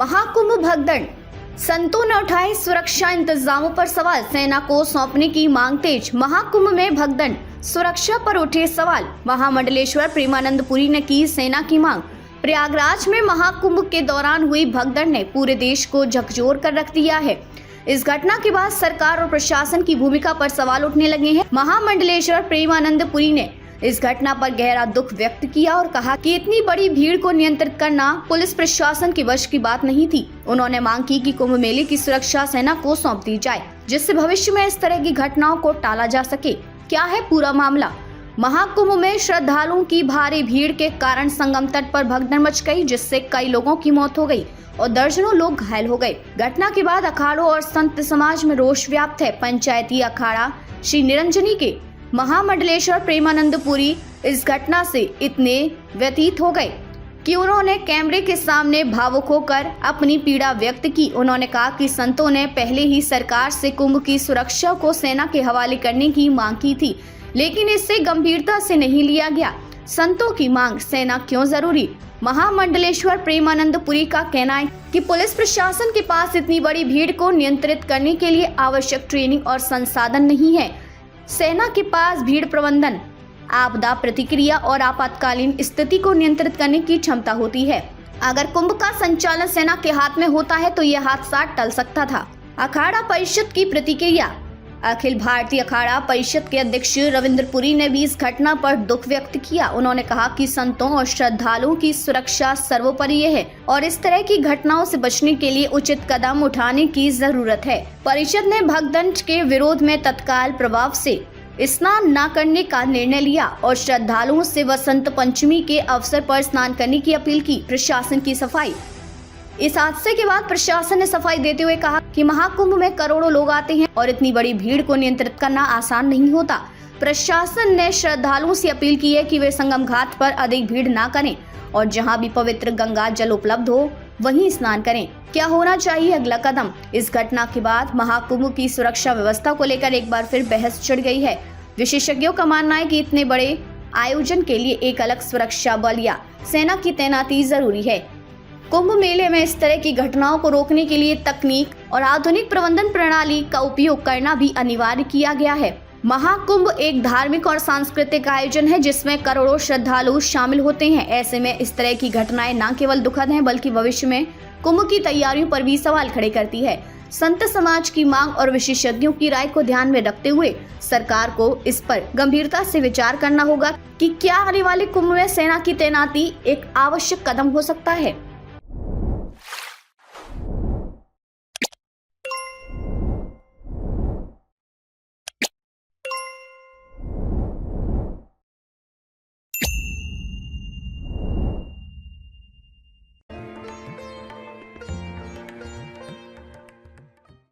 महाकुंभ भगदड़, संतों ने उठाए सुरक्षा इंतजामों पर सवाल, सेना को सौंपने की मांग तेज। महाकुंभ में भगदड़, सुरक्षा पर उठे सवाल, महामंडलेश्वर प्रेमानंद पुरी ने की सेना की मांग। प्रयागराज में महाकुंभ के दौरान हुई भगदड़ ने पूरे देश को झकझोर कर रख दिया है। इस घटना के बाद सरकार और प्रशासन की भूमिका पर सवाल उठने लगे हैं। महामंडलेश्वर प्रेमानंद पुरी ने इस घटना पर गहरा दुख व्यक्त किया और कहा कि इतनी बड़ी भीड़ को नियंत्रित करना पुलिस प्रशासन के वश की बात नहीं थी। उन्होंने मांग की कि कुंभ मेले की सुरक्षा सेना को सौंप दी जाए, जिससे भविष्य में इस तरह की घटनाओं को टाला जा सके। क्या है पूरा मामला? महाकुंभ में श्रद्धालुओं की भारी भीड़ के कारण संगम तट पर भगदड़ मच गई, जिससे कई लोगों की मौत हो गई और दर्जनों लोग घायल हो गए। घटना के बाद अखाड़ों और संत समाज में रोष व्याप्त है। पंचायती अखाड़ा श्री निरंजनी के महामंडलेश्वर प्रेमानंद पुरी इस घटना से इतने व्यतीत हो गए कि उन्होंने कैमरे के सामने भावुक होकर अपनी पीड़ा व्यक्त की। उन्होंने कहा कि संतों ने पहले ही सरकार से कुंभ की सुरक्षा को सेना के हवाले करने की मांग की थी, लेकिन इसे गंभीरता से नहीं लिया गया। संतों की मांग, सेना क्यों जरूरी? महामंडलेश्वर प्रेमानंद पुरी का कहना है कि पुलिस प्रशासन के पास इतनी बड़ी भीड़ को नियंत्रित करने के लिए आवश्यक ट्रेनिंग और संसाधन नहीं है। सेना के पास भीड़ प्रबंधन, आपदा प्रतिक्रिया और आपातकालीन स्थिति को नियंत्रित करने की क्षमता होती है। अगर कुंभ का संचालन सेना के हाथ में होता है तो यह हादसा टल सकता था। अखाड़ा परिषद की प्रतिक्रिया। अखिल भारतीय अखाड़ा परिषद के अध्यक्ष रविंद्र पुरी ने भी इस घटना पर दुख व्यक्त किया। उन्होंने कहा कि संतों और श्रद्धालुओं की सुरक्षा सर्वोपरि है और इस तरह की घटनाओं से बचने के लिए उचित कदम उठाने की जरूरत है। परिषद ने भगदड़ के विरोध में तत्काल प्रभाव से स्नान न करने का निर्णय लिया और श्रद्धालुओं से वसंत पंचमी के अवसर पर स्नान करने की अपील की। प्रशासन की सफाई। इस हादसे के बाद प्रशासन ने सफाई देते हुए कहा कि महाकुंभ में करोड़ों लोग आते हैं और इतनी बड़ी भीड़ को नियंत्रित करना आसान नहीं होता। प्रशासन ने श्रद्धालुओं से अपील की है कि वे संगम घाट पर अधिक भीड़ ना करें और जहां भी पवित्र गंगा जल उपलब्ध हो वहीं स्नान करें। क्या होना चाहिए अगला कदम? इस घटना के बाद महाकुंभ की सुरक्षा व्यवस्था को लेकर एक बार फिर बहस छिड़ गई है। विशेषज्ञों का मानना है कि इतने बड़े आयोजन के लिए एक अलग सुरक्षा बल या सेना की तैनाती जरूरी है। कुंभ मेले में इस तरह की घटनाओं को रोकने के लिए तकनीक और आधुनिक प्रबंधन प्रणाली का उपयोग करना भी अनिवार्य किया गया है। महाकुंभ एक धार्मिक और सांस्कृतिक आयोजन है जिसमें करोड़ों श्रद्धालु शामिल होते हैं। ऐसे में इस तरह की घटनाएं न केवल दुखद हैं बल्कि भविष्य में कुंभ की तैयारियों पर भी सवाल खड़े करती है। संत समाज की मांग और विशेषज्ञों की राय को ध्यान में रखते हुए सरकार को इस पर गंभीरता से विचार करना होगा कि क्या आने वाले कुंभ में सेना की तैनाती एक आवश्यक कदम हो सकता है।